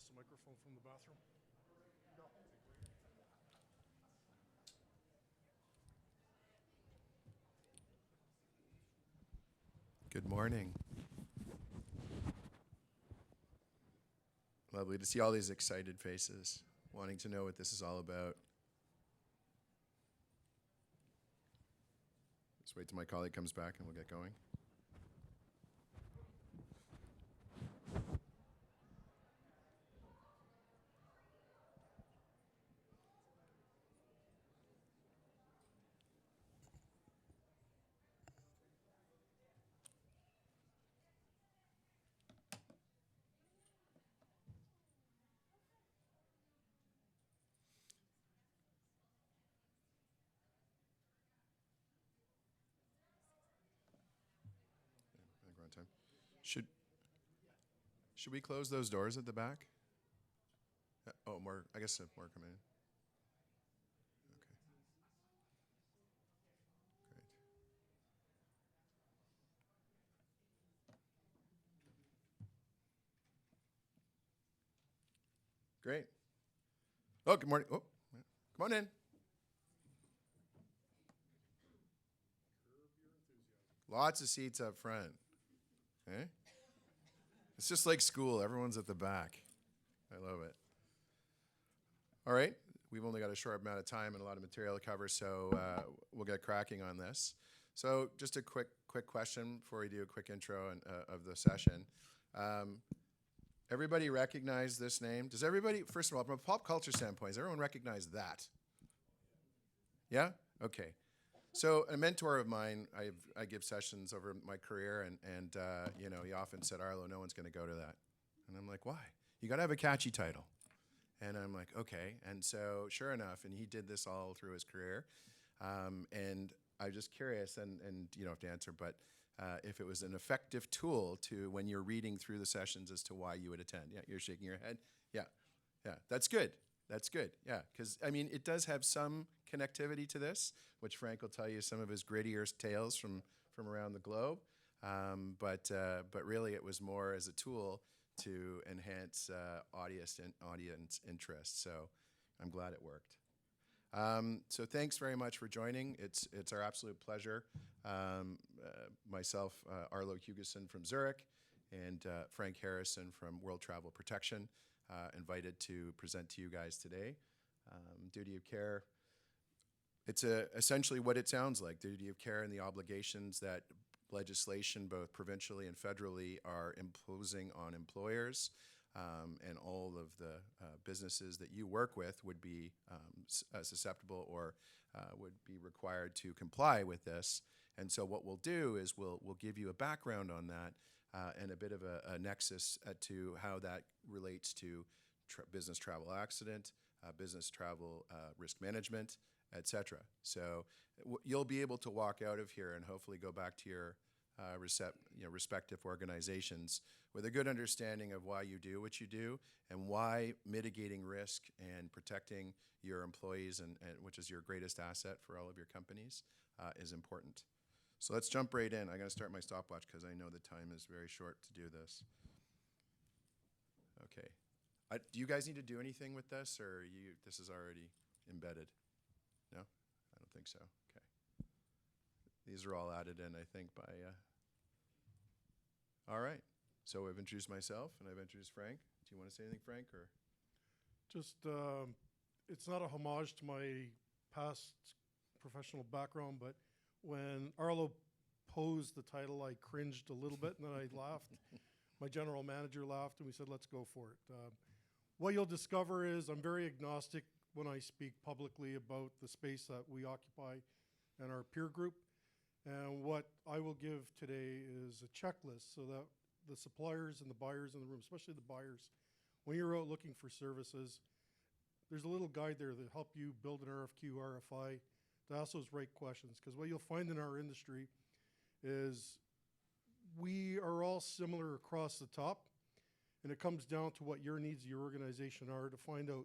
access the microphone from the bathroom? Good morning. Lovely to see all these excited faces, wanting to know what this is all about. Just wait till my colleague comes back and we'll get going. I think we're on time. Should we close those doors at the back? Oh, more. I guess more coming in. Okay. Great. Great. Oh, good morning. Oh, come on in. Lots of seats up front. Okay? It's just like school. Everyone's at the back. I love it. All right. We've only got a short amount of time and a lot of material to cover, so we'll get cracking on this. So just a quick question before we do a quick intro of the session. Everybody recognize this name? Does everybody, first of all, from a pop culture standpoint, does everyone recognize that? Yeah? Okay. So a mentor of mine, I give sessions over my career, and you know, he often said, Arlo, no one's going to go to that. And I'm like, why? You got to have a catchy title. And I'm like, okay. And so sure enough, and he did this all through his career. And I'm just curious, and you don't have to answer, but if it was an effective tool to when you're reading through the sessions as to why you would attend. Yeah, you're shaking your head. Yeah, that's good. That's good. Yeah, because I mean, it does have some connectivity to this, which Frank will tell you some of his grittier tales from around the globe. But really, it was more as a tool to enhance audience interest. So I'm glad it worked. So thanks very much for joining. It's our absolute pleasure. Myself, Arlo Hugesson from Zurich, and Frank Harrison from World Travel Protection, invited to present to you guys today. Duty of care, it's essentially what it sounds like. Duty of care and the obligations that legislation, both provincially and federally, are imposing on employers, and all of the businesses that you work with would be susceptible or would be required to comply with this. And so what we'll do is we'll give you a background on that and a bit of a nexus to how that relates to business travel accident, business travel risk management, etc. So you'll be able to walk out of here and hopefully go back to your respective organizations with a good understanding of why you do what you do and why mitigating risk and protecting your employees, and which is your greatest asset for all of your companies, is important. So let's jump right in. I'm going to start my stopwatch because I know the time is very short to do this. Okay. Do you guys need to do anything with this, or this is already embedded? No? I don't think so. Okay. These are all added in, I think, by... All right. So I've introduced myself, and I've introduced Frank. Do you want to say anything, Frank? Or Just, it's not a homage to my past professional background, but when Arlo posed the title, I cringed a little bit, and then I laughed. My general manager laughed, and we said, let's go for it. What you'll discover is I'm very agnostic when I speak publicly about the space that we occupy and our peer group. And what I will give today is a checklist so that the suppliers and the buyers in the room, especially the buyers, when you're out looking for services, there's a little guide there that help you build an RFQ, RFI, to ask those right questions. Because what you'll find in our industry is we are all similar across the top, and it comes down to what your needs of your organization are to find out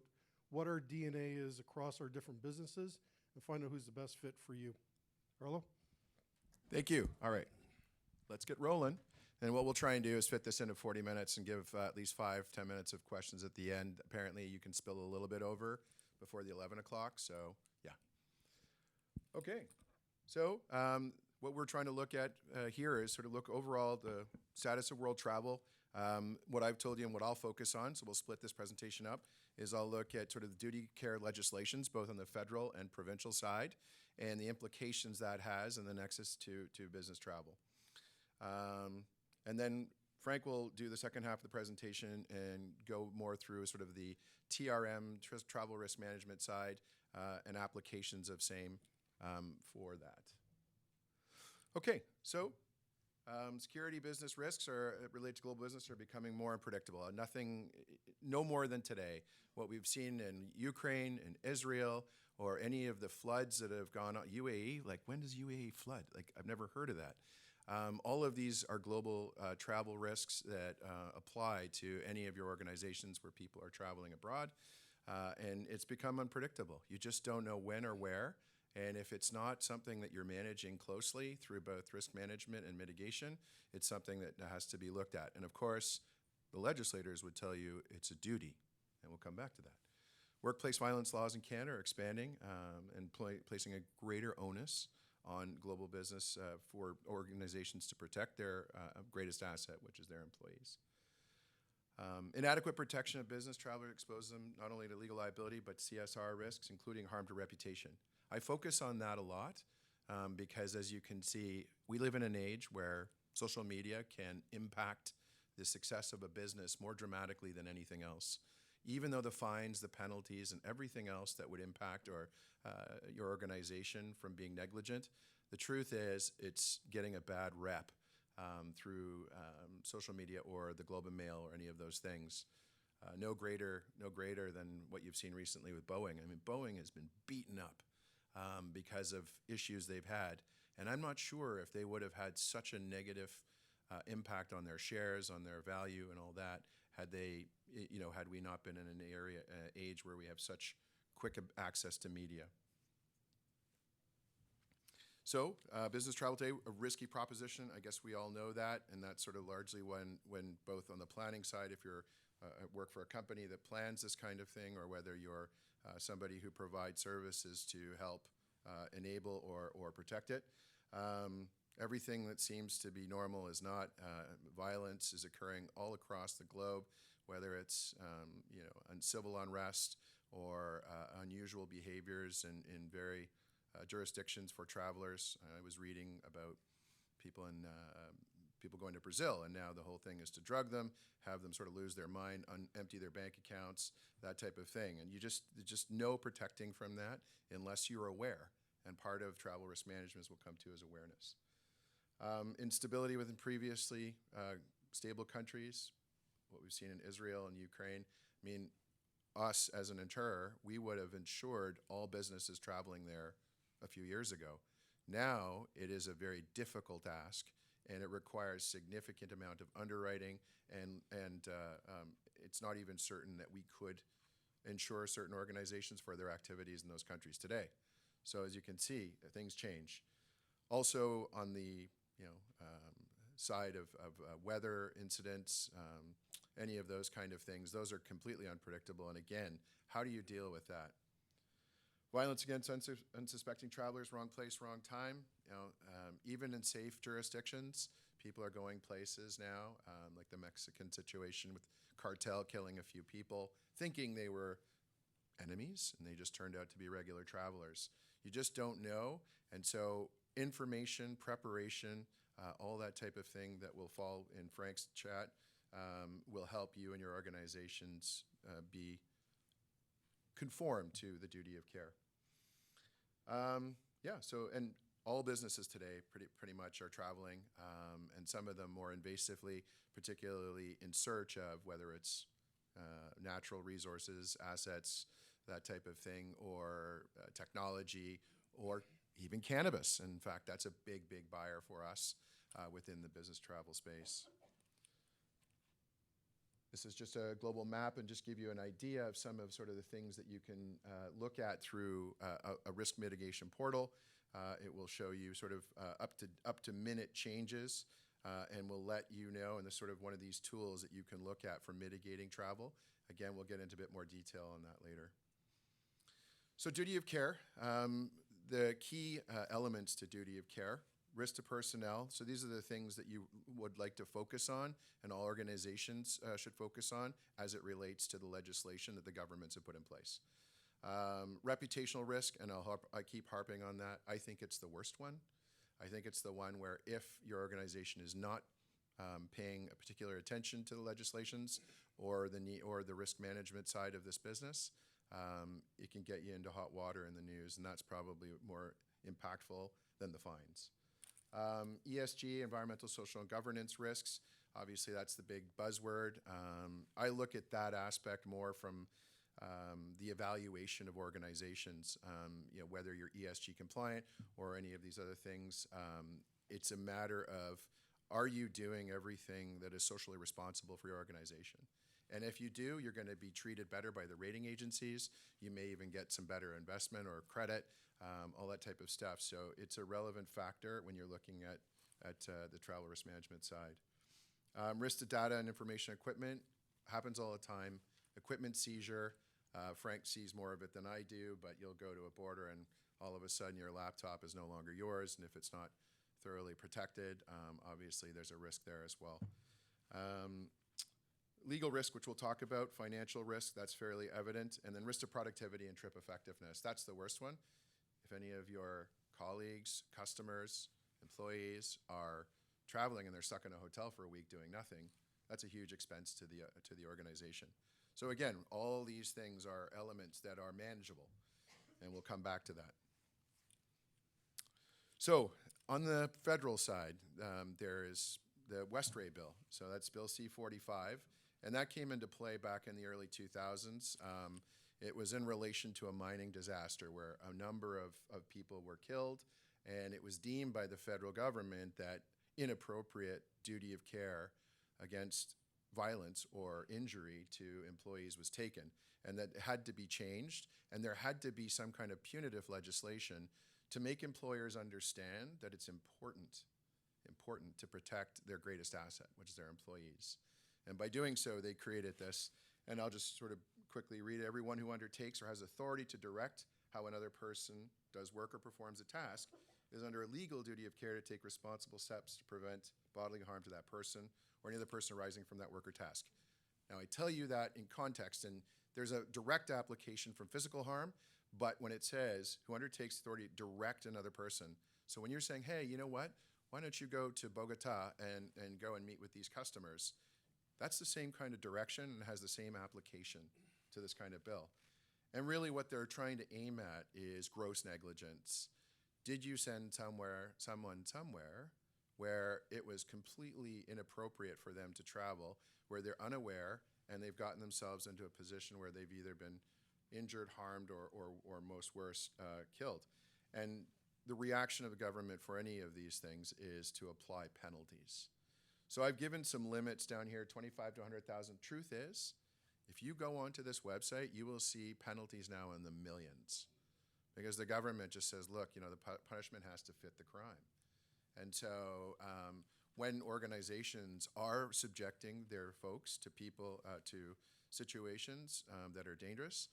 what our DNA is across our different businesses and find out who's the best fit for you. Arlo? Thank you. All right. Let's get rolling. And what we'll try and do is fit this into 40 minutes and give at least 5-10 minutes of questions at the end. Apparently, you can spill a little bit over before the 11 o'clock, so yeah. Okay, so what we're trying to look at here is sort of look overall the status of world travel. What I've told you and what I'll focus on, so we'll split this presentation up, is I'll look at sort of the duty care legislations, both on the federal and provincial side, and the implications that has and the nexus to business travel. And then Frank will do the second half of the presentation and go more through sort of the TRM, travel risk management side, and applications of same for that. Okay, so security business risks related to global business are becoming more unpredictable. No more than today. What we've seen in Ukraine, in Israel, or any of the floods that have gone on, UAE, like when does UAE flood? Like I've never heard of that. All of these are global travel risks that apply to any of your organizations where people are traveling abroad. And it's become unpredictable. You just don't know when or where. And if it's not something that you're managing closely through both risk management and mitigation, it's something that has to be looked at. And of course, the legislators would tell you it's a duty, and we'll come back to that. Workplace violence laws in Canada are expanding and placing a greater onus on global business for organizations to protect their greatest asset, which is their employees. Inadequate protection of business travelers exposes them not only to legal liability, but CSR risks, including harm to reputation. I focus on that a lot because, as you can see, we live in an age where social media can impact the success of a business more dramatically than anything else. Even though the fines, the penalties, and everything else that would impact your organization from being negligent, the truth is it's getting a bad rep through social media or the Globe and Mail or any of those things. No greater than what you've seen recently with Boeing. I mean, Boeing has been beaten up because of issues they've had. And I'm not sure if they would have had such a negative impact on their shares, on their value and all that, had we not been in an age where we have such quick access to media. So business travel today, a risky proposition. I guess we all know that, and that's sort of largely when both on the planning side, if you're work for a company that plans this kind of thing, or whether you're somebody who provides services to help enable or protect it. Everything that seems to be normal is not. Violence is occurring all across the globe, whether it's civil unrest or unusual behaviors in very jurisdictions for travelers. I was reading about people going to Brazil, and now the whole thing is to drug them, have them sort of lose their mind, empty their bank accounts, that type of thing. And you just no protecting from that unless you're aware. And part of travel risk management will come to as awareness. Instability within previously stable countries, what we've seen in Israel and Ukraine. I mean, us as an insurer, we would have insured all businesses traveling there a few years ago. Now it is a very difficult ask, and it requires significant amount of underwriting, and it's not even certain that we could insure certain organizations for their activities in those countries today. So as you can see, things change. Also on the side of weather incidents, any of those kind of things, those are completely unpredictable. And again, how do you deal with that? Violence against unsuspecting travelers, wrong place, wrong time. Even in safe jurisdictions, people are going places now, like the Mexican situation with cartel killing a few people, thinking they were enemies, and they just turned out to be regular travelers. You just don't know, and so information, preparation, all that type of thing that will fall in Frank's chat will help you and your organizations be conform to the duty of care. And all businesses today pretty much are traveling, and some of them more invasively, particularly in search of whether it's natural resources, assets, that type of thing, or technology, or even cannabis. In fact, that's a big buyer for us within the business travel space. This is just a global map and just give you an idea of some of sort of the things that you can look at through a risk mitigation portal. It will show you sort of up to minute changes and we'll let you know, and this sort of one of these tools that you can look at for mitigating travel. Again, we'll get into a bit more detail on that later. So duty of care, the key elements to duty of care: risk to personnel. So these are the things that you would like to focus on, and all organizations should focus on as it relates to the legislation that the governments have put in place. Reputational risk, and I keep harping on that. I think it's the worst one. I think it's the one where if your organization is not paying a particular attention to the legislations or the risk management side of this business, it can get you into hot water in the news, and that's probably more impactful than the fines. ESG, environmental, social, and governance risks. Obviously, that's the big buzzword. I look at that aspect more from the evaluation of organizations, whether you're ESG compliant or any of these other things. It's a matter of, are you doing everything that is socially responsible for your organization? And if you do, you're going to be treated better by the rating agencies. You may even get some better investment or credit, all that type of stuff. So it's a relevant factor when you're looking at the travel risk management side. Risk to data and information equipment happens all the time. Equipment seizure, Frank sees more of it than I do, but you'll go to a border and all of a sudden your laptop is no longer yours, and if it's not thoroughly protected, obviously there's a risk there as well. Legal risk, which we'll talk about, financial risk, that's fairly evident, and then risk to productivity and trip effectiveness. That's the worst one. If any of your colleagues, customers, employees are traveling and they're stuck in a hotel for a week doing nothing, that's a huge expense to the organization. So again, all these things are elements that are manageable, and we'll come back to that. So on the federal side, there is the Westray bill. So that's Bill C-45, and that came into play back in the early 2000s. It was in relation to a mining disaster where a number of people were killed, and it was deemed by the federal government that inappropriate duty of care against violence or injury to employees was taken, and that it had to be changed, and there had to be some kind of punitive legislation to make employers understand that it's important to protect their greatest asset, which is their employees. And by doing so, they created this, and I'll just sort of quickly read it. Everyone who undertakes or has authority to direct how another person does work or performs a task is under a legal duty of care to take responsible steps to prevent bodily harm to that person or any other person arising from that work or task. Now, I tell you that in context, and there's a direct application from physical harm, but when it says who undertakes authority to direct another person, so when you're saying, hey, you know what, why don't you go to Bogota and go and meet with these customers, that's the same kind of direction and has the same application to this kind of bill. And really what they're trying to aim at is gross negligence. Did you send someone somewhere where it was completely inappropriate for them to travel, where they're unaware and they've gotten themselves into a position where they've either been injured, harmed, or most worse, killed? And the reaction of the government for any of these things is to apply penalties. So I've given some limits down here, 25 to 100,000. Truth is, if you go onto this website, you will see penalties now in the millions, because the government just says, look, the punishment has to fit the crime. And so when organizations are subjecting their folks to to situations that are dangerous,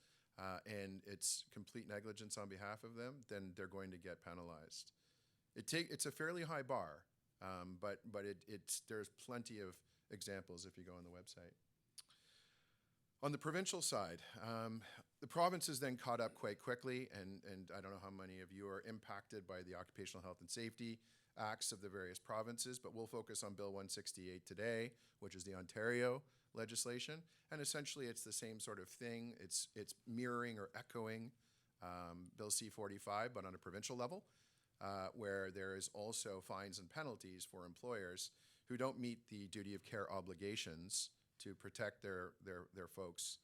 and it's complete negligence on behalf of them, then they're going to get penalized. It's a fairly high bar, but there's plenty of examples if you go on the website. On the provincial side, the provinces then caught up quite quickly, and I don't know how many of you are impacted by the Occupational Health and Safety Acts of the various provinces, but we'll focus on Bill 168 today, which is the Ontario legislation, and essentially it's the same sort of thing. It's mirroring or echoing Bill C-45, but on a provincial level, where there is also fines and penalties for employers who don't meet the duty of care obligations to protect their folks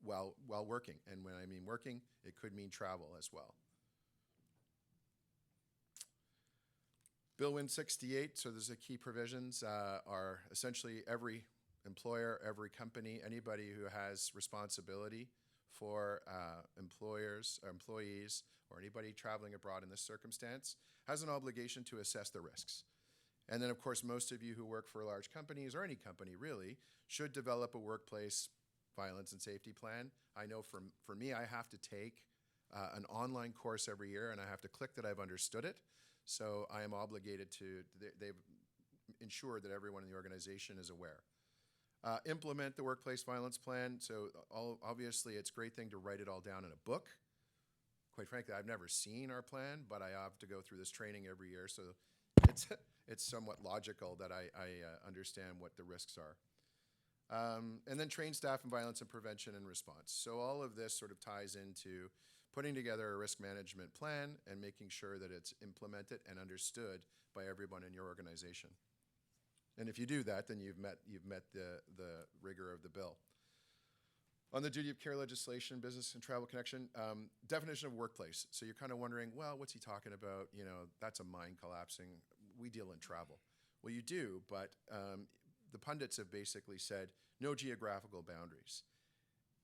while working. And when I mean working, it could mean travel as well. Bill 168, so there's the key provisions, are essentially every employer, every company, anybody who has responsibility for employers or employees or anybody traveling abroad in this circumstance has an obligation to assess the risks. And then, of course, most of you who work for large companies, or any company really, should develop a workplace violence and safety plan. I know for me, I have to take an online course every year, and I have to click that I've understood it. So I am obligated to, they've ensured that everyone in the organization is aware. Implement the workplace violence plan. So obviously, it's a great thing to write it all down in a book. Quite frankly, I've never seen our plan, but I have to go through this training every year. So it's somewhat logical that I understand what the risks are. And then train staff in violence and prevention and response. So all of this sort of ties into putting together a risk management plan and making sure that it's implemented and understood by everyone in your organization. And if you do that, then you've met the rigor of the bill. On the duty of care legislation, business and travel connection, definition of workplace. So you're kind of wondering, well, what's he talking about? You know, that's a mine collapsing. We deal in travel. Well, you do, but the pundits have basically said no geographical boundaries.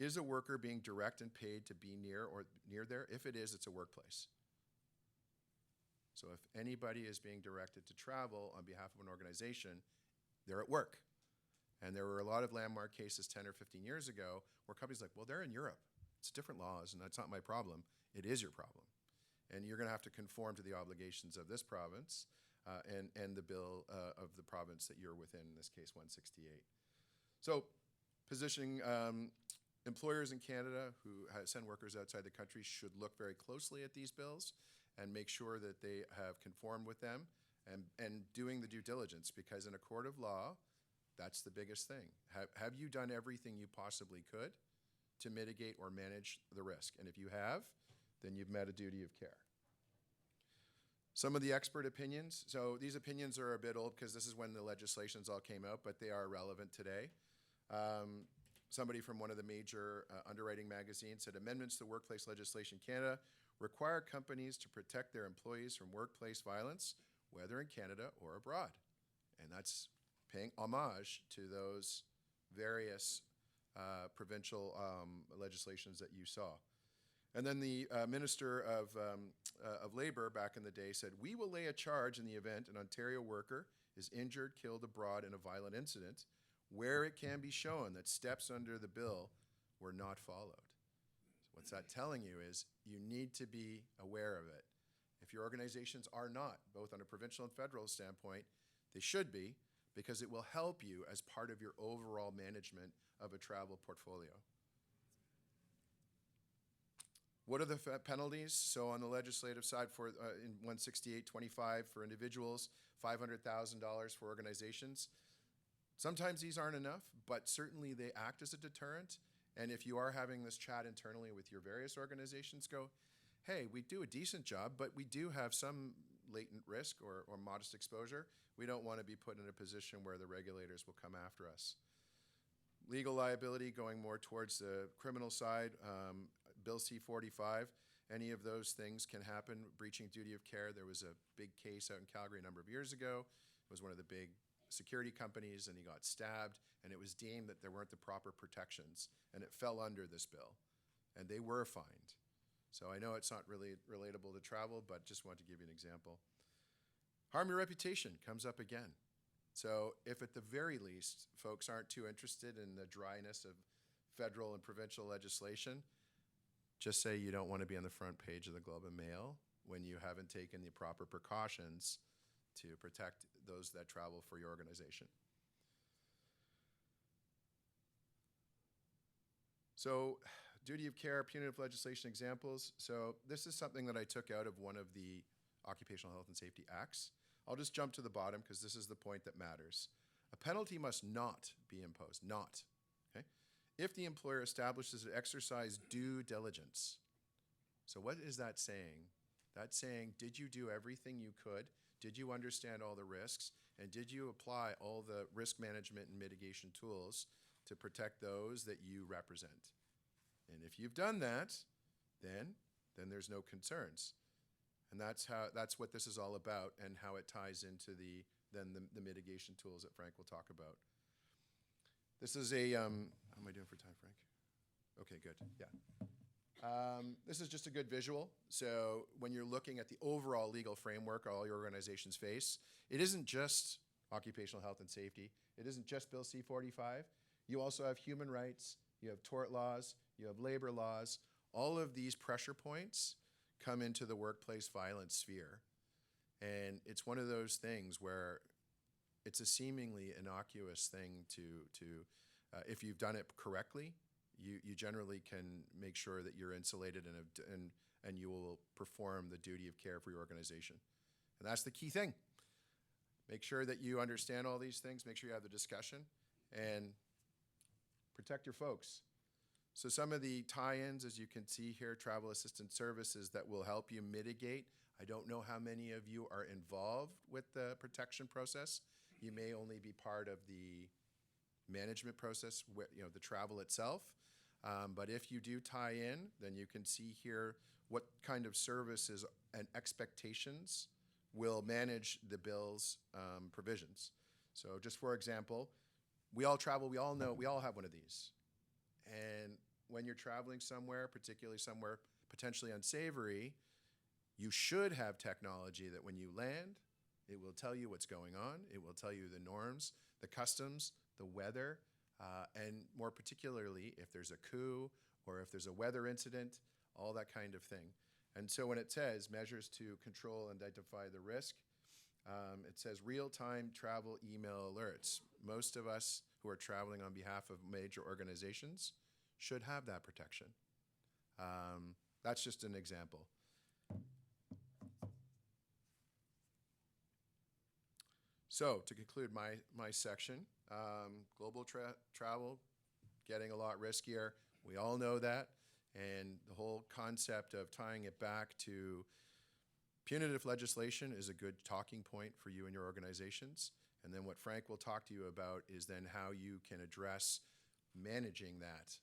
Is a worker being direct and paid to be near there? If it is, it's a workplace. So if anybody is being directed to travel on behalf of an organization, they're at work. And there were a lot of landmark cases 10 or 15 years ago where companies like, well, they're in Europe. It's different laws, and that's not my problem. It is your problem. And you're going to have to conform to the obligations of this province and the bill of the province that you're within, in this case, 168. So positioning employers in Canada who send workers outside the country should look very closely at these bills and make sure that they have conformed with them and doing the due diligence, because in a court of law, that's the biggest thing. Have you done everything you possibly could to mitigate or manage the risk? And if you have, then you've met a duty of care. Some of the expert opinions. So these opinions are a bit old because this is when the legislations all came out, but they are relevant today. Somebody from one of the major underwriting magazines said amendments to workplace legislation Canada require companies to protect their employees from workplace violence, whether in Canada or abroad. And that's paying homage to those various provincial legislations that you saw. And then the Minister of Labour back in the day said, we will lay a charge in the event an Ontario worker is injured, killed abroad in a violent incident, where it can be shown that steps under the bill were not followed. What's that telling you is you need to be aware of it. If your organizations are not, both on a provincial and federal standpoint, they should be, because it will help you as part of your overall management of a travel portfolio. What are the penalties? So on the legislative side, for in 168.25 for individuals, $500,000 for organizations. Sometimes these aren't enough, but certainly they act as a deterrent. And if you are having this chat internally with your various organizations, go, hey, we do a decent job, but we do have some latent risk or modest exposure. We don't want to be put in a position where the regulators will come after us. Legal liability going more towards the criminal side. Bill C-45, any of those things can happen. Breaching duty of care, there was a big case out in Calgary a number of years ago. It was one of the big security companies, and he got stabbed, and it was deemed that there weren't the proper protections, and it fell under this bill, and they were fined. So I know it's not really relatable to travel, but just want to give you an example. Harm your reputation comes up again. So if at the very least folks aren't too interested in the dryness of federal and provincial legislation, just say you don't want to be on the front page of the Globe and Mail when you haven't taken the proper precautions to protect those that travel for your organization. So, duty of care, punitive legislation examples. So this is something that I took out of one of the Occupational Health and Safety Acts. I'll just jump to the bottom because this is the point that matters. A penalty must not be imposed, not. Okay? If the employer establishes an exercise due diligence. So what is that saying? That's saying, did you do everything you could? Did you understand all the risks? And did you apply all the risk management and mitigation tools to protect those that you represent? And if you've done that, then there's no concerns. And that's what this is all about, and how it ties into the mitigation tools that Frank will talk about. This is a, how am I doing for time, Frank? Okay, good, yeah. This is just a good visual. So when you're looking at the overall legal framework all your organizations face, it isn't just occupational health and safety. It isn't just Bill C-45. You also have human rights, you have tort laws, you have labor laws. All of these pressure points come into the workplace violence sphere. And it's one of those things where it's a seemingly innocuous thing to if you've done it correctly, you generally can make sure that you're insulated and you will perform the duty of care for your organization. And that's the key thing. Make sure that you understand all these things, make sure you have the discussion, and protect your folks. So some of the tie-ins, as you can see here, travel assistance services that will help you mitigate. I don't know how many of you are involved with the protection process. You may only be part of the management process, the travel itself. But if you do tie in, then you can see here what kind of services and expectations will manage the bill's provisions. So just for example, we all travel, we all know, we all have one of these. And when you're traveling somewhere, particularly somewhere potentially unsavory, you should have technology that when you land, it will tell you what's going on, it will tell you the norms, the customs, the weather, and more particularly, if there's a coup or if there's a weather incident, all that kind of thing. And so when it says measures to control and identify the risk, it says real-time travel email alerts. Most of us who are traveling on behalf of major organizations should have that protection. That's just an example. So to conclude my section, global travel getting a lot riskier. We all know that. And the whole concept of tying it back to punitive legislation is a good talking point for you and your organizations. And then what Frank will talk to you about is then how you can address managing that.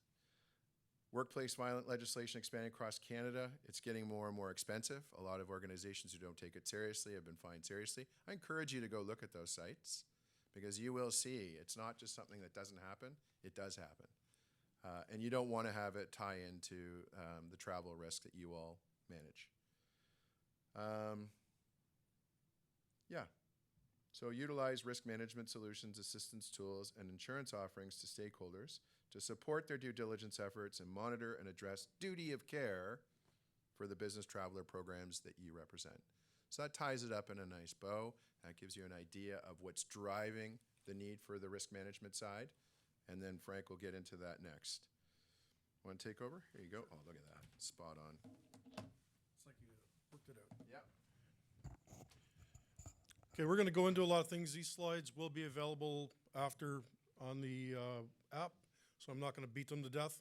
Workplace violent legislation expanding across Canada, it's getting more and more expensive. A lot of organizations who don't take it seriously have been fined seriously. I encourage you to go look at those sites because you will see it's not just something that doesn't happen, it does happen. And you don't want to have it tie into the travel risk that you all manage. So utilize risk management solutions, assistance tools, and insurance offerings to stakeholders to support their due diligence efforts and monitor and address duty of care for the business traveler programs that you represent. So that ties it up in a nice bow. That gives you an idea of what's driving the need for the risk management side. And then Frank will get into that next. Want to take over? Here you go. Oh, look at that. Spot on. It's like you worked it out. Yep. Okay, we're going to go into a lot of things. These slides will be available after on the app, so I'm not going to beat them to death.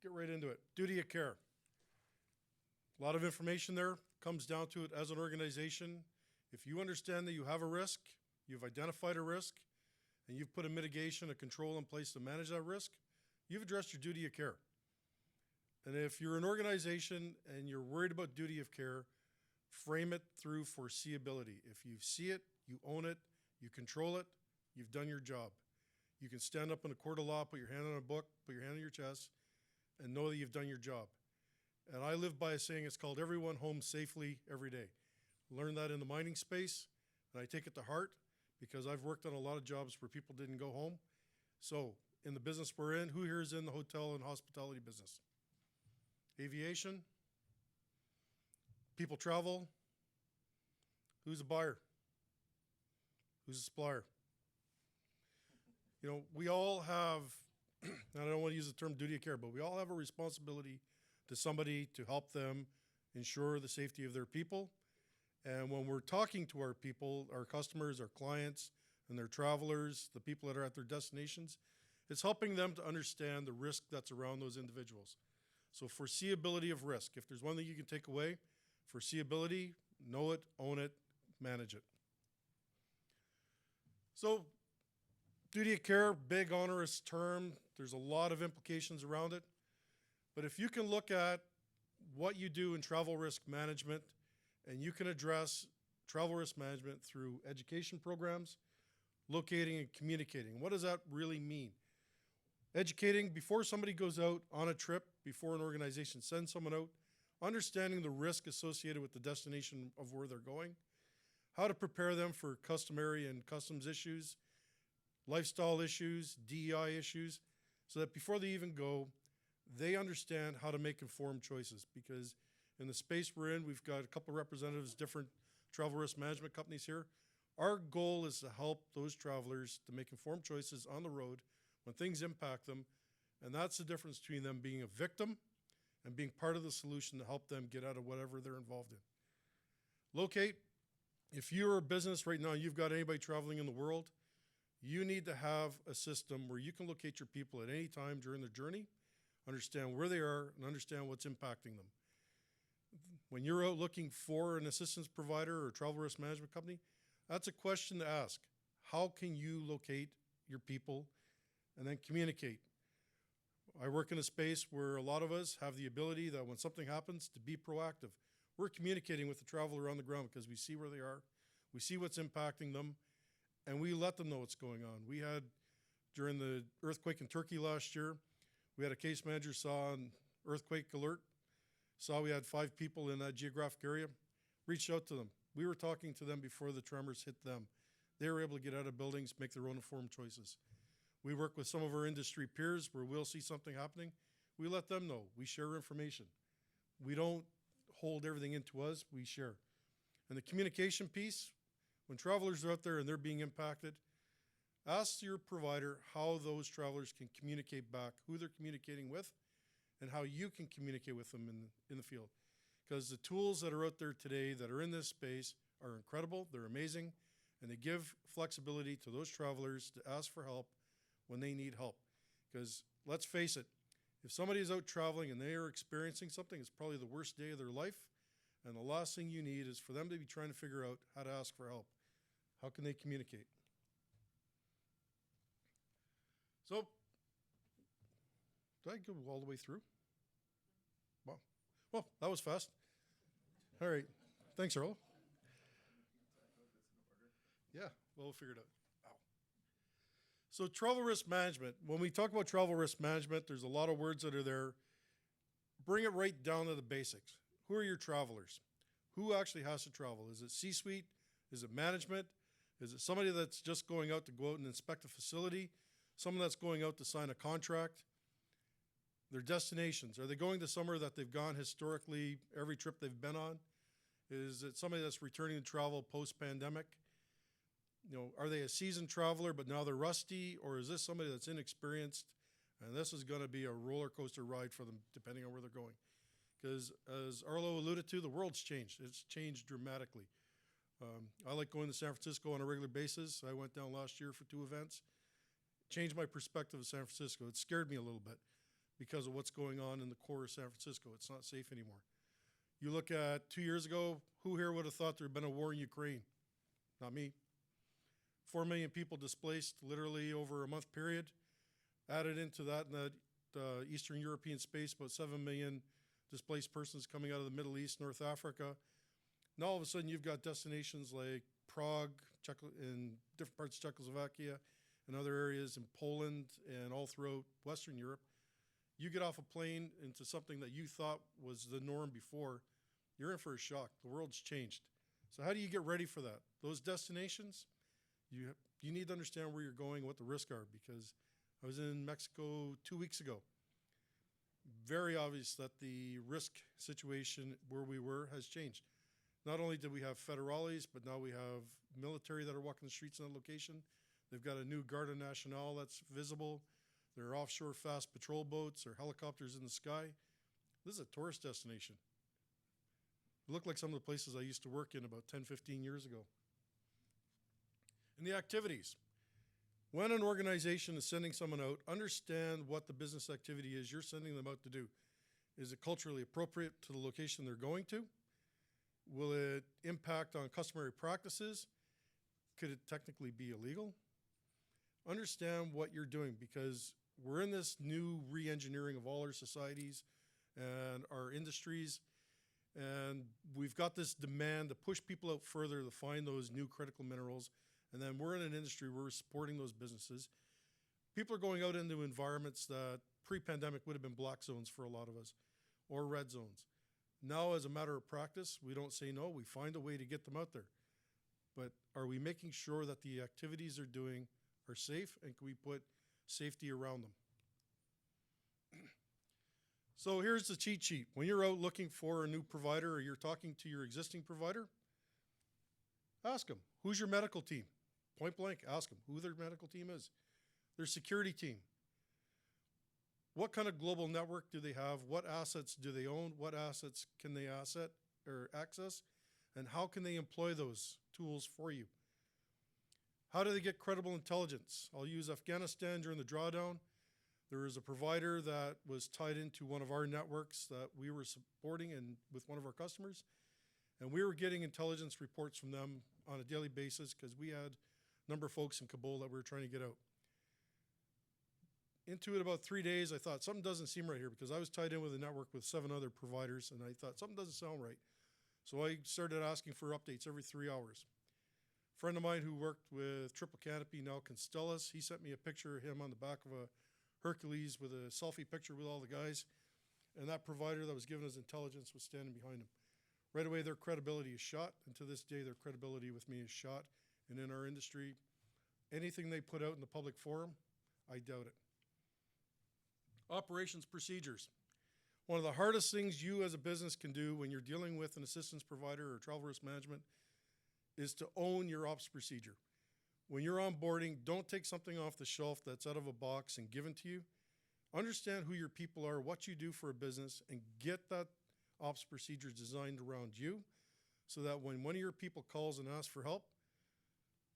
Get right into it. Duty of care. A lot of information there. Comes down to it as an organization. If you understand that you have a risk, you've identified a risk, and you've put a mitigation, a control in place to manage that risk, you've addressed your duty of care. And if you're an organization and you're worried about duty of care, frame it through foreseeability. If you see it, you own it, you control it, you've done your job. You can stand up in a court of law, put your hand on a book, put your hand on your chest, and know that you've done your job. And I live by a saying, it's called everyone home safely every day. Learned that in the mining space, and I take it to heart because I've worked on a lot of jobs where people didn't go home. So in the business we're in, who here is in the hotel and hospitality business? Aviation? People travel? Who's a buyer? Who's a supplier? You know, we all have, and I don't want to use the term duty of care, but we all have a responsibility to somebody to help them ensure the safety of their people. And when we're talking to our people, our customers, our clients, and their travelers, the people that are at their destinations, it's helping them to understand the risk that's around those individuals. So foreseeability of risk. If there's one thing you can take away, foreseeability, know it, own it, manage it. So duty of care, big onerous term. There's a lot of implications around it. But if you can look at what you do in travel risk management, and you can address travel risk management through education programs, locating and communicating. What does that really mean? Educating before somebody goes out on a trip, before an organization sends someone out, understanding the risk associated with the destination of where they're going, how to prepare them for customary and customs issues, lifestyle issues, DEI issues, so that before they even go, they understand how to make informed choices. Because in the space we're in, we've got a couple of representatives, different travel risk management companies here. Our goal is to help those travelers to make informed choices on the road when things impact them. And that's the difference between them being a victim and being part of the solution to help them get out of whatever they're involved in. Locate. If you're a business right now, you've got anybody traveling in the world, you need to have a system where you can locate your people at any time during their journey, understand where they are, and understand what's impacting them. When you're out looking for an assistance provider or travel risk management company, that's a question to ask. How can you locate your people and then communicate? I work in a space where a lot of us have the ability that when something happens to be proactive. We're communicating with the traveler on the ground because we see where they are, we see what's impacting them, and we let them know what's going on. We had, during the earthquake in Turkey last year, we had a case manager saw an earthquake alert, saw we had 5 people in that geographic area, reached out to them. We were talking to them before the tremors hit them. They were able to get out of buildings, make their own informed choices. We work with some of our industry peers where we'll see something happening. We let them know. We share information. We don't hold everything into us, we share. And the communication piece, when travelers are out there and they're being impacted, ask your provider how those travelers can communicate back, who they're communicating with, and how you can communicate with them in the field. Because the tools that are out there today that are in this space are incredible, they're amazing, and they give flexibility to those travelers to ask for help when they need help. Because let's face it, if somebody is out traveling and they are experiencing something, it's probably the worst day of their life. And the last thing you need is for them to be trying to figure out how to ask for help. How can they communicate? So, did I go all the way through? Wow. Well, that was fast. All right. Thanks, Earl. Yeah, well, we'll figure it out. So travel risk management, when we talk about travel risk management, there's a lot of words that are there. Bring it right down to the basics. Who are your travelers? Who actually has to travel? Is it C-suite? Is it management? Is it somebody that's just going out to go out and inspect a facility? Someone that's going out to sign a contract? Their destinations. Are they going to somewhere that they've gone historically every trip they've been on? Is it somebody that's returning to travel post-pandemic? You know, are they a seasoned traveler, but now they're rusty? Or is this somebody that's inexperienced? And this is going to be a roller coaster ride for them, depending on where they're going. Because as Arlo alluded to, the world's changed. It's changed dramatically. I like going to San Francisco on a regular basis. I went down last year for 2 events. Changed my perspective of San Francisco. It scared me a little bit because of what's going on in the core of San Francisco. It's not safe anymore. You look at 2 years ago, who here would have thought there had been a war in Ukraine? Not me. 4 million people displaced literally over a month period. Added into that in that Eastern European space, about 7 million displaced persons coming out of the Middle East, North Africa. Now all of a sudden you've got destinations like Prague, in different parts of Czechoslovakia, and other areas in Poland and all throughout Western Europe. You get off a plane into something that you thought was the norm before, you're in for a shock. The world's changed. So how do you get ready for that? Those destinations, you need to understand where you're going, what the risks are, because I was in Mexico 2 weeks ago. Very obvious that the risk situation where we were has changed. Not only did we have federales, but now we have military that are walking the streets in that location. They've got a new Garda Nacional that's visible. There are offshore fast patrol boats or helicopters in the sky. This is a tourist destination. It looked like some of the places I used to work in about 10, 15 years ago. And the activities. When an organization is sending someone out, understand what the business activity is you're sending them out to do. Is it culturally appropriate to the location they're going to? Will it impact on customary practices? Could it technically be illegal? Understand what you're doing, because we're in this new re-engineering of all our societies and our industries, and we've got this demand to push people out further to find those new critical minerals. And then we're in an industry where we're supporting those businesses. People are going out into environments that pre-pandemic would have been black zones for a lot of us, or red zones. Now, as a matter of practice, we don't say no, we find a way to get them out there. But are we making sure that the activities they're doing are safe, and can we put safety around them? So here's the cheat sheet. When you're out looking for a new provider or you're talking to your existing provider, ask them, who's your medical team? Point blank, ask them who their medical team is. Their security team. What kind of global network do they have? What assets do they own? What assets can they access? And how can they employ those tools for you? How do they get credible intelligence? I'll use Afghanistan during the drawdown. There was a provider that was tied into one of our networks that we were supporting and with one of our customers. And we were getting intelligence reports from them on a daily basis because we had a number of folks in Kabul that we were trying to get out. Into it about 3 days, I thought something doesn't seem right here because I was tied in with a network with 7 other providers, and I thought something doesn't sound right. So I started asking for updates every 3 hours. A friend of mine who worked with Triple Canopy, now Constellus, he sent me a picture of him on the back of a Hercules with a selfie picture with all the guys, and that provider that was giving us intelligence was standing behind him. Right away, their credibility is shot, and to this day, their credibility with me is shot. And in our industry, anything they put out in the public forum, I doubt it. Operations procedures. One of the hardest things you as a business can do when you're dealing with an assistance provider or travel risk management is to own your ops procedure. When you're onboarding, don't take something off the shelf that's out of a box and given to you. Understand who your people are, what you do for a business, and get that ops procedure designed around you so that when one of your people calls and asks for help,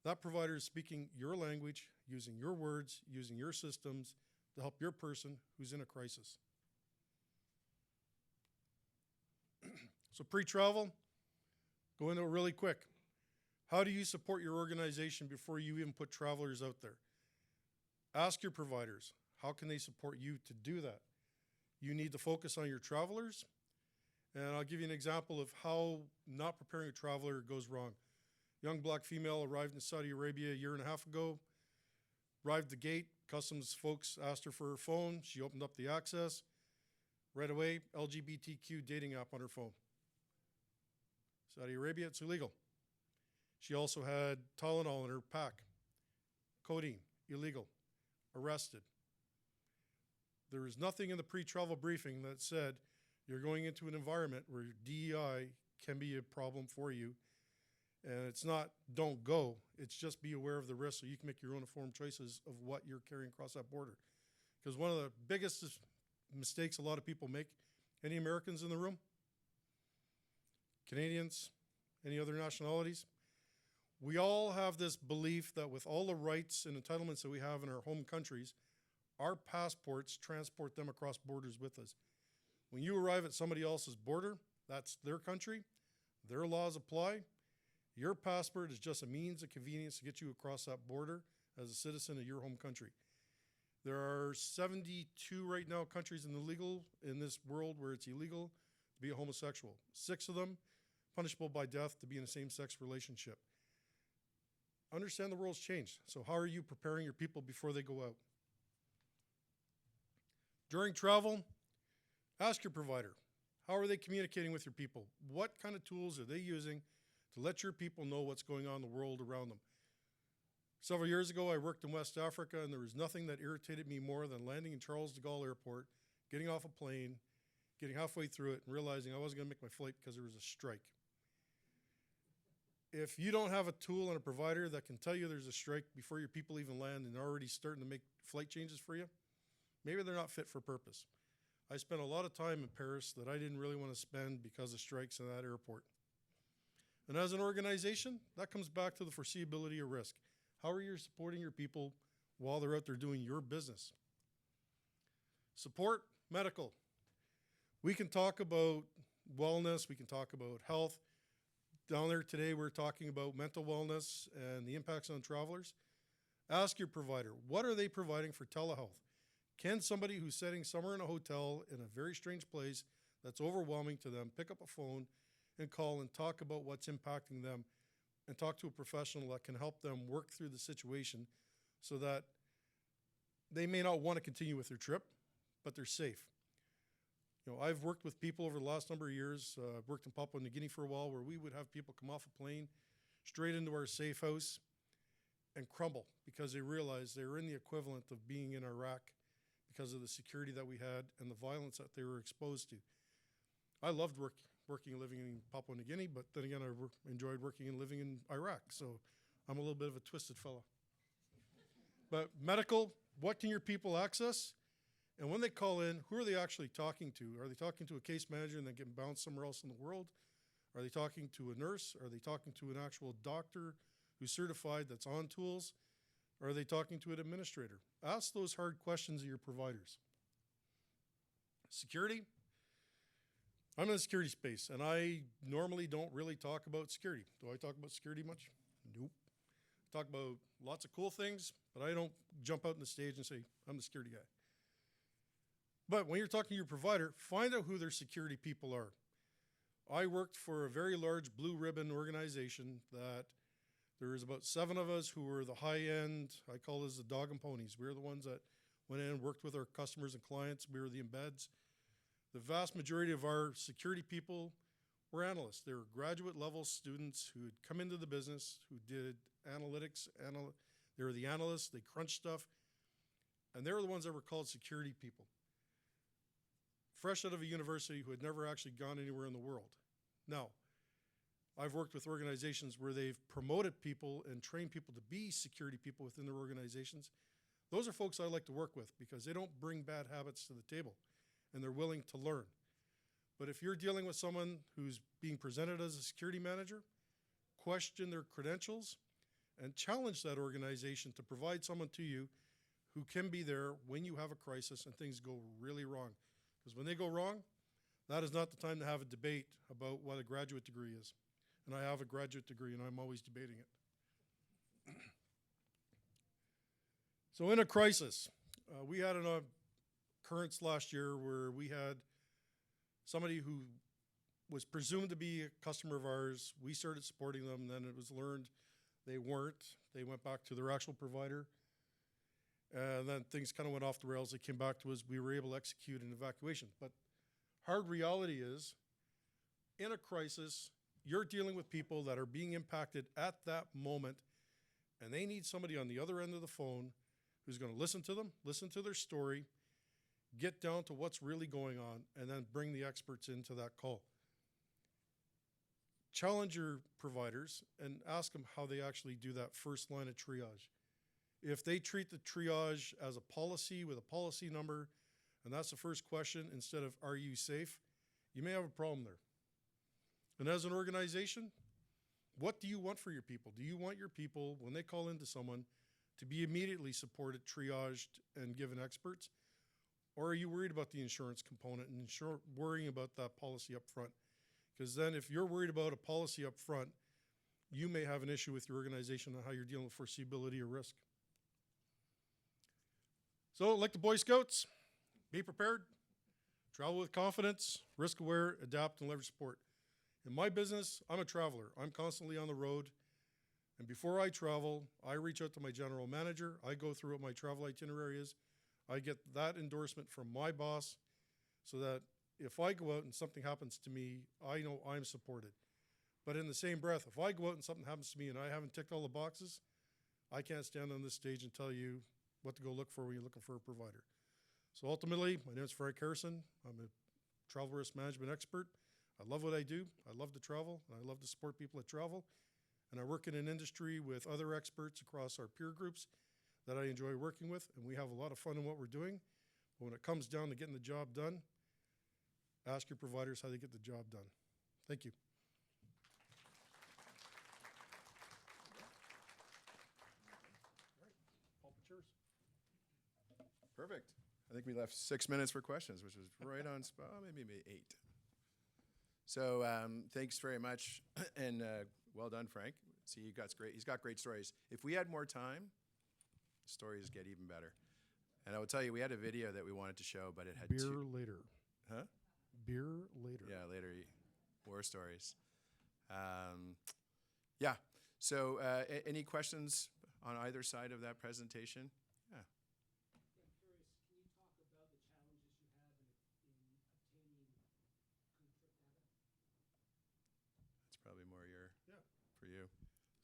that provider is speaking your language, using your words, using your systems to help your person who's in a crisis. So pre-travel, go into it really quick. How do you support your organization before you even put travelers out there? Ask your providers, how can they support you to do that? You need to focus on your travelers, and I'll give you an example of how not preparing a traveler goes wrong. Young black female arrived in Saudi Arabia a year and a half ago, arrived at the gate, customs folks asked her for her phone, she opened up the access, right away, LGBTQ dating app on her phone. Saudi Arabia, it's illegal. She also had Tylenol in her pack. Codeine, illegal. Arrested. There was nothing in the pre-travel briefing that said you're going into an environment where DEI can be a problem for you. And it's not don't go, it's just be aware of the risk so you can make your own informed choices of what you're carrying across that border. Because one of the biggest mistakes a lot of people make, any Americans in the room? Canadians? Any other nationalities? We all have this belief that with all the rights and entitlements that we have in our home countries, our passports transport them across borders with us. When you arrive at somebody else's border, that's their country, their laws apply. Your passport is just a means of convenience to get you across that border as a citizen of your home country. There are 72 right now countries in this world where it's illegal to be a homosexual. 6 of them punishable by death to be in a same-sex relationship. Understand the world's changed. So how are you preparing your people before they go out? During travel, ask your provider, how are they communicating with your people? What kind of tools are they using to let your people know what's going on in the world around them? Several years ago, I worked in West Africa, and there was nothing that irritated me more than landing in Charles de Gaulle Airport, getting off a plane, getting halfway through it, and realizing I wasn't going to make my flight because there was a strike. If you don't have a tool and a provider that can tell you there's a strike before your people even land and already starting to make flight changes for you, maybe they're not fit for purpose. I spent a lot of time in Paris that I didn't really want to spend because of strikes in that airport. And as an organization, that comes back to the foreseeability of risk. How are you supporting your people while they're out there doing your business? Support medical. We can talk about wellness, we can talk about health. Down there today, we're talking about mental wellness and the impacts on travelers. Ask your provider, what are they providing for telehealth? Can somebody who's sitting somewhere in a hotel in a very strange place that's overwhelming to them pick up a phone and call and talk about what's impacting them and talk to a professional that can help them work through the situation so that they may not want to continue with their trip, but they're safe. You know, I've worked with people over the last number of years. I've worked in Papua New Guinea for a while, where we would have people come off a plane straight into our safe house and crumble because they realized they were in the equivalent of being in Iraq because of the security that we had and the violence that they were exposed to. I loved working and living in Papua New Guinea, but then again, I enjoyed working and living in Iraq, so I'm a little bit of a twisted fellow. But medical, what can your people access? And when they call in, who are they actually talking to? Are they talking to a case manager and then getting bounced somewhere else in the world? Are they talking to a nurse? Are they talking to an actual doctor who's certified that's on tools? Or are they talking to an administrator? Ask those hard questions of your providers. Security. I'm in the security space, and I normally don't really talk about security. Do I talk about security much? Nope. I talk about lots of cool things, but I don't jump out on the stage and say, I'm the security guy. But when you're talking to your provider, find out who their security people are. I worked for a very large blue ribbon organization that there was about 7 of us who were the high end, I call this the dog and ponies. We were the ones that went in and worked with our customers and clients. We were the embeds. The vast majority of our security people were analysts. They were graduate level students who had come into the business, who did analytics. They were the analysts, they crunched stuff, and they were the ones that were called security people. Fresh out of a university who had never actually gone anywhere in the world. Now, I've worked with organizations where they've promoted people and trained people to be security people within their organizations. Those are folks I like to work with because they don't bring bad habits to the table and they're willing to learn. But if you're dealing with someone who's being presented as a security manager, question their credentials and challenge that organization to provide someone to you who can be there when you have a crisis and things go really wrong. Because when they go wrong, that is not the time to have a debate about what a graduate degree is. And I have a graduate degree, and I'm always debating it. So in a crisis, we had an occurrence last year where we had somebody who was presumed to be a customer of ours. We started supporting them, then it was learned they weren't. They went back to their actual provider. And then things kind of went off the rails. They came back to us. We were able to execute an evacuation. But hard reality is, in a crisis, you're dealing with people that are being impacted at that moment, and they need somebody on the other end of the phone who's going to listen to them, listen to their story, get down to what's really going on, and then bring the experts into that call. Challenge your providers and ask them how they actually do that first line of triage. If they treat the triage as a policy with a policy number, and that's the first question instead of, are you safe? You may have a problem there. And as an organization, what do you want for your people? Do you want your people, when they call into someone, to be immediately supported, triaged, and given experts? Or are you worried about the insurance component and worrying about that policy up front? Because then if you're worried about a policy up front, you may have an issue with your organization on how you're dealing with foreseeability or risk. So, like the Boy Scouts, be prepared, travel with confidence, risk aware, adapt, and leverage support. In my business, I'm a traveler. I'm constantly on the road. And before I travel, I reach out to my general manager. I go through what my travel itinerary is. I get that endorsement from my boss so that if I go out and something happens to me, I know I'm supported. But in the same breath, if I go out and something happens to me and I haven't ticked all the boxes, I can't stand on this stage and tell you what to go look for when you're looking for a provider. So ultimately, my name is Frank Harrison. I'm a travel risk management expert. I love what I do. I love to travel, and I love to support people that travel. And I work in an industry with other experts across our peer groups that I enjoy working with, and we have a lot of fun in what we're doing. But when it comes down to getting the job done, ask your providers how they get the job done. Thank you. Perfect. I think we left 6 minutes for questions, which was right on spot, maybe 8. So thanks very much, and well done, Frank. See, he's got great stories. If we had more time, stories get even better. And I will tell you, we had a video that we wanted to show, but it had Beer later. Huh? Beer later. Yeah, later. War stories. Yeah. So any questions on either side of that presentation? Yeah.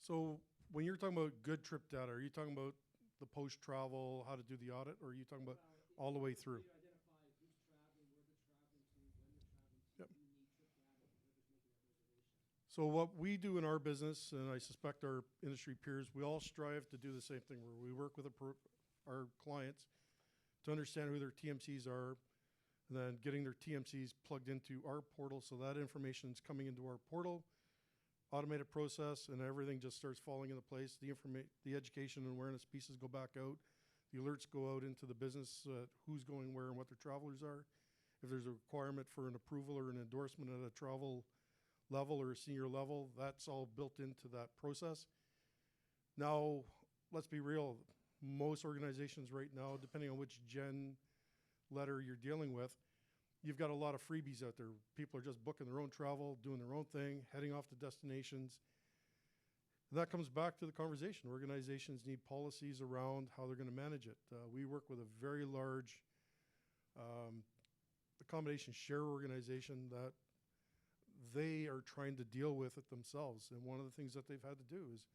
So when you're talking about good trip data, are you talking about the post-travel, how to do the audit, or are you talking about all the way through? Yep. So what we do in our business, and I suspect our industry peers, we all strive to do the same thing, where we work with our clients to understand who their TMCs are, and then getting their TMCs plugged into our portal, so that information is coming into our portal, automated process, and everything just starts falling into place. The education and awareness pieces go back out. The alerts go out into the business, who's going where and what their travelers are. If there's a requirement for an approval or an endorsement at a travel level or a senior level, that's all built into that process. Now, let's be real. Most organizations right now, depending on which gen letter you're dealing with, you've got a lot of freebies out there. People are just booking their own travel, doing their own thing, heading off to destinations. And that comes back to the conversation. Organizations need policies around how they're going to manage it. We work with a very large accommodation share organization that they are trying to deal with it themselves. And one of the things that they've had to do is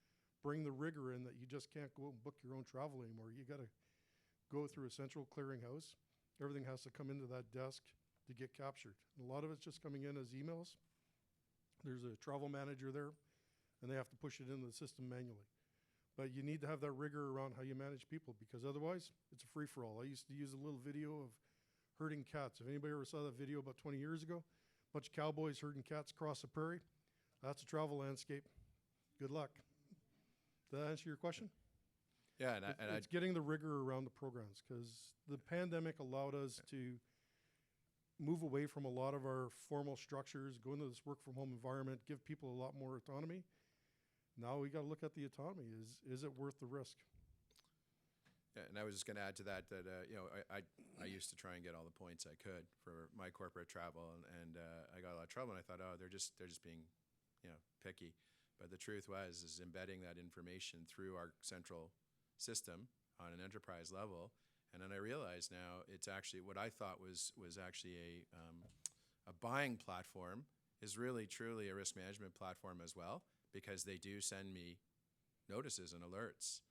bring the rigor in that you just can't go out and book your own travel anymore. You got to go through a central clearinghouse. Everything has to come into that desk to get captured. And a lot of it's just coming in as emails. There's a travel manager there, and they have to push it into the system manually. But you need to have that rigor around how you manage people, because otherwise it's a free-for-all. I used to use a little video of herding cats. If anybody ever saw that video about 20 years ago, a bunch of cowboys herding cats across the prairie, that's a travel landscape. Good luck. Did that answer your question? Yeah, It's getting the rigor around the programs, because the pandemic allowed us to move away from a lot of our formal structures, go into this work from home environment, give people a lot more autonomy. Now we got to look at the autonomy. Is it worth the risk? Yeah, and I was just going to add to that you know, I used to try and get all the points I could for my corporate travel, and I got a lot of trouble, and I thought, oh, they're just being, you know, picky. But the truth is embedding that information through our central system on an enterprise level. And then I realized now it's actually what I thought was actually a buying platform is really truly a risk management platform as well, because they do send me notices and alerts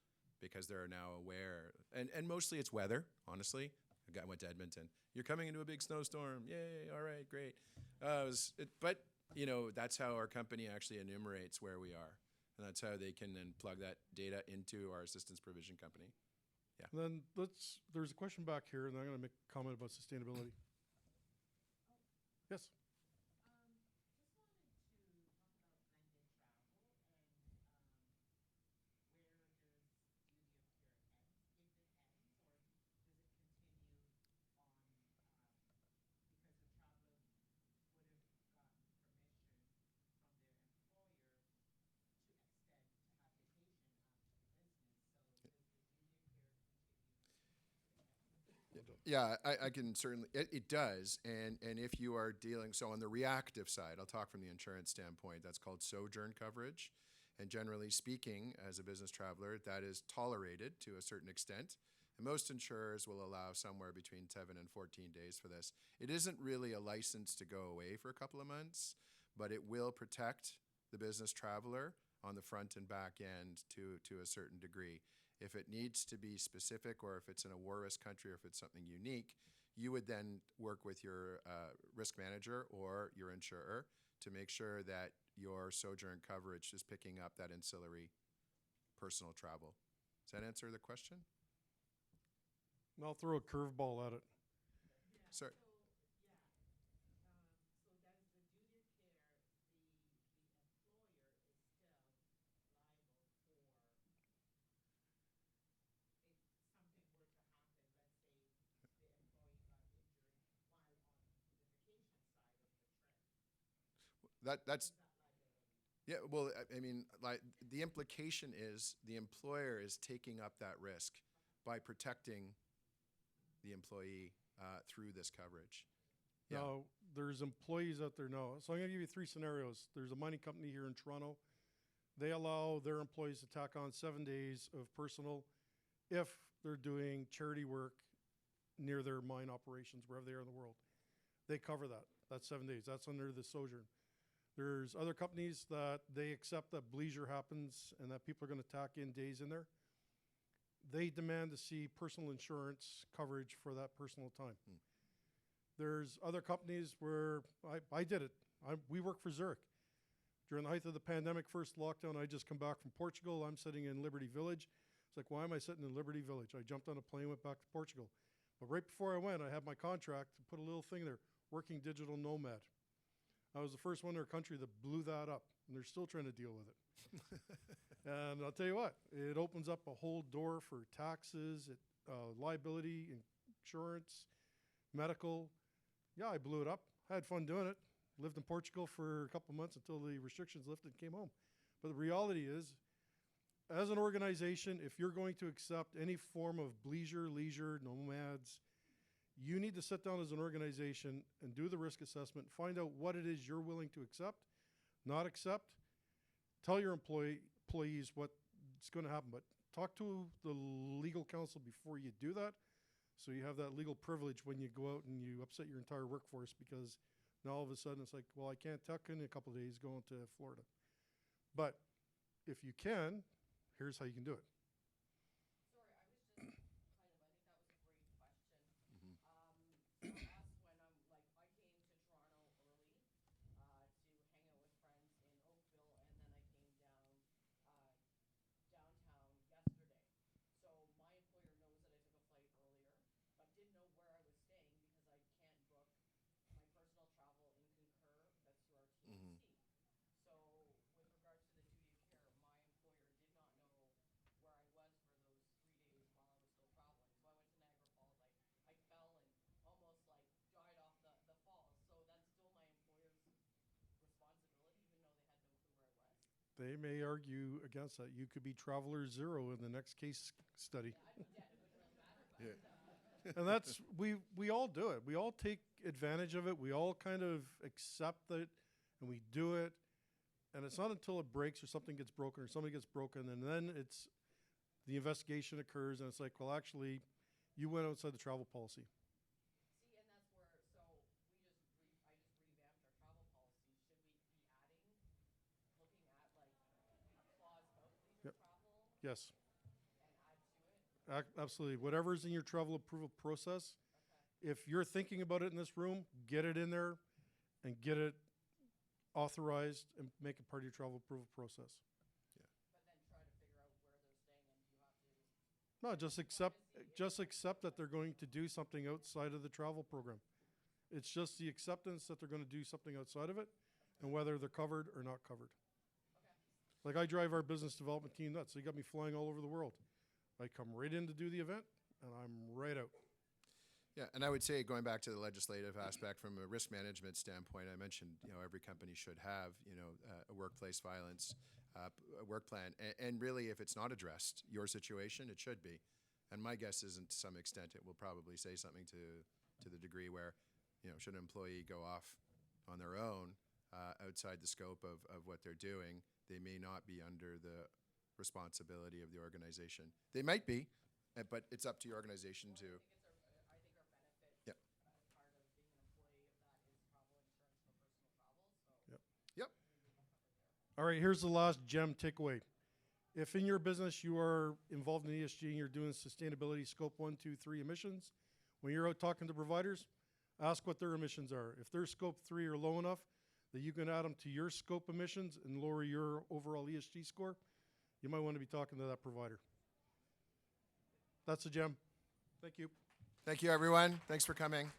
because they're now aware. And mostly it's weather, honestly. I went to Edmonton. You're coming into a big snowstorm. Yay, all right, great. But, you know, that's how our company actually enumerates where we are. And that's how they can then plug that data into our assistance provision company. Yeah. And then there's a question back here, and I'm going to make a comment about sustainability. Yes. Yeah, I can certainly, it does. And if you are dealing, so on the reactive side, I'll talk from the insurance standpoint, that's called sojourn coverage. And generally speaking, as a business traveler, that is tolerated to a certain extent. And most insurers will allow somewhere between 7 and 14 days for this. It isn't really a license to go away for a couple of months, but it will protect the business traveler on the front and back end to a certain degree. If it needs to be specific, or if it's in a war risk country, or if it's something unique, you would then work with your risk manager or your insurer to make sure that your sojourn coverage is picking up that ancillary personal travel. Does that answer the question? And I'll throw a curveball at it. Sorry. That's yeah. Well, I mean, like the implication is the employer is taking up that risk by protecting the employee through this coverage. Yeah. Now, there's employees out there now. So I'm going to give you 3 scenarios. There's a mining company here in Toronto. They allow their employees to tack on 7 days of personal if they're doing charity work near their mine operations, wherever they are in the world. They cover that. That's 7 days. That's under the sojourn. There's other companies that they accept that bleisure happens and that people are going to tack in days in there. They demand to see personal insurance coverage for that personal time. There's other companies where I did it. We work for Zurich. During the height of the pandemic, first lockdown, I just come back from Portugal. I'm sitting in Liberty Village. It's like, why am I sitting in Liberty Village? I jumped on a plane, went back to Portugal. But right before I went, I had my contract to put a little thing there, working digital nomad. I was the first one in our country that blew that up, and they're still trying to deal with it. And I'll tell you what, it opens up a whole door for taxes, liability, insurance, medical. Yeah, I blew it up. I had fun doing it. Lived in Portugal for a couple months until the restrictions lifted and came home. But the reality is, as an organization, if you're going to accept any form of bleisure, leisure, nomads, you need to sit down as an organization and do the risk assessment, find out what it is you're willing to accept, not accept. Tell your employees what's going to happen, but talk to the legal counsel before you do that, so you have that legal privilege when you go out and you upset your entire workforce, because now all of a sudden it's like, well, I can't tuck in a couple of days going to Florida. But if you can, here's how you can do it. Sorry, I was just kind of, I think that was a great question. Us, when I came to Toronto early to hang out with friends in Oakville, and then I came down downtown yesterday. So my employer knows that I took a flight earlier, but didn't know where I was staying because I can't book my personal travel in Concur. That's through our TMC. So with regards to the duty of care, my employer did not know where I was for those 3 days while I was still traveling. So I went to Niagara Falls. I fell and almost like died off the falls. So that's still my employer's responsibility, even though they had no clue where I was. They may argue against that. You could be traveler zero in the next case study. Yeah, I'd be dead. It wouldn't really matter. But And that's, we all do it. We all take advantage of it. We all kind of accept it, and we do it. And it's not until it breaks or something gets broken or somebody gets broken, and then it's, the investigation occurs, and it's like, well, actually, you went outside the travel policy. see, and that's where, so I just revamped our travel policy. Should we be adding, looking at like a clause about leisure Yep. travel Yes, and add to it? absolutely. Whatever's in your travel approval process, Okay. if you're thinking about it in this room, get it in there and get it authorized and make it part of your travel approval process. But then try to figure out where they're staying, and you have to, No, just accept that they're going to do something outside of the travel program. It's just the acceptance that they're going to do something outside of it, and whether they're covered or not covered. Like, I drive our business development team nuts. They got me flying all over the world. I come right in to do the event, and I'm right out. Yeah, and I would say, going back to the legislative aspect from a risk management standpoint, I mentioned, every company should have, a workplace violence work plan. And really, if it's not addressed, your situation, it should be. And my guess is, to some extent, it will probably say something to the degree where, should an employee go off on their own outside the scope of what they're doing, they may not be under the responsibility of the organization. They might be, but it's up to your organization to. I think our benefit Yep. as part of being an employee of that is travel insurance for personal travel. So Yep. Yep. All right, here's the last gem takeaway. If in your business you are involved in ESG and you're doing sustainability scope 1, 2, 3 emissions, when you're out talking to providers, ask what their emissions are. If their scope 3 are low enough that you can add them to your scope emissions and lower your overall ESG score, you might want to be talking to that provider. That's a gem. Thank you. Thank you, everyone. Thanks for coming.